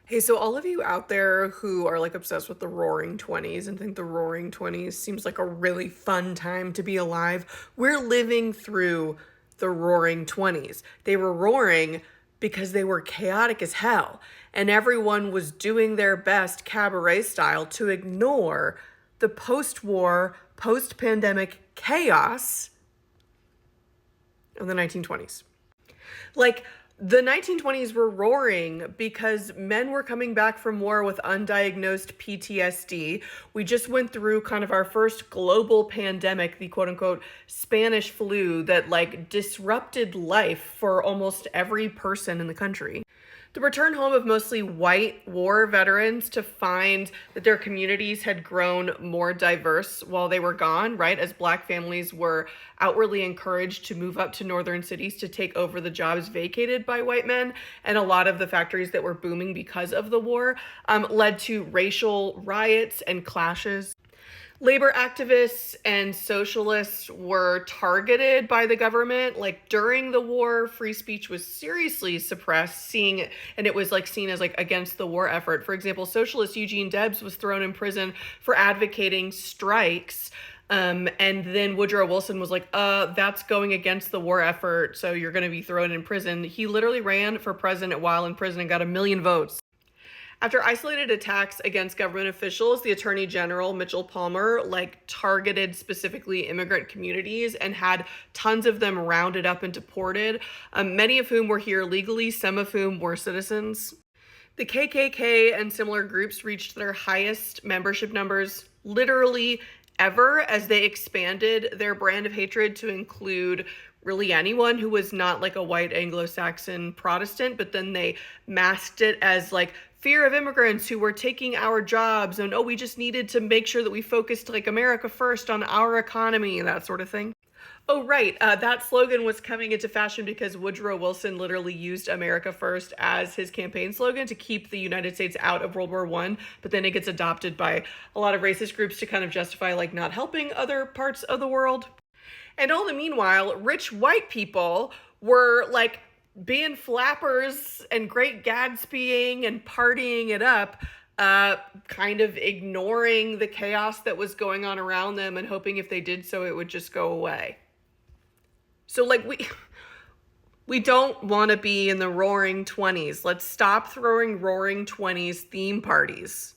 Hey, so all of you out there who are like obsessed with the Roaring Twenties and think the Roaring Twenties seems like a really fun time to be alive, we're living through the Roaring Twenties. They were roaring because they were chaotic as hell, and everyone was doing their best cabaret style to ignore the post war, post pandemic chaos of the 1920s. Like, the 1920s were roaring because men were coming back from war with undiagnosed PTSD. We just went through kind of our first global pandemic, the quote unquote Spanish flu, that like disrupted life for almost every person in the country. The return home of mostly white war veterans to find that their communities had grown more diverse while they were gone, right? As Black families were outwardly encouraged to move up to northern cities to take over the jobs vacated by white men. And a lot of the factories that were booming because of the war led to racial riots and clashes. Labor activists and socialists were targeted by the government. Like during the war, free speech was seriously suppressed, and it was like seen as like against the war effort. For example, socialist Eugene Debs was thrown in prison for advocating strikes. And then Woodrow Wilson was like, that's going against the war effort, so you're going to be thrown in prison. He literally ran for president while in prison and got 1 million votes. After isolated attacks against government officials, the Attorney General, Mitchell Palmer, like targeted specifically immigrant communities and had tons of them rounded up and deported, many of whom were here legally, some of whom were citizens. The KKK and similar groups reached their highest membership numbers literally ever as they expanded their brand of hatred to include really anyone who was not like a white Anglo-Saxon Protestant, but then they masked it as like fear of immigrants who were taking our jobs, and oh, we just needed to make sure that we focused like America first on our economy and that sort of thing. Oh, right. That slogan was coming into fashion because Woodrow Wilson literally used America First as his campaign slogan to keep the United States out of World War One. But then it gets adopted by a lot of racist groups to kind of justify like not helping other parts of the world. And all the meanwhile, rich white people were like being flappers and great Gatsbying and partying it up, kind of ignoring the chaos that was going on around them and hoping if they did so, it would just go away. So like we don't want to be in the roaring 20s. Let's stop throwing roaring 20s theme parties.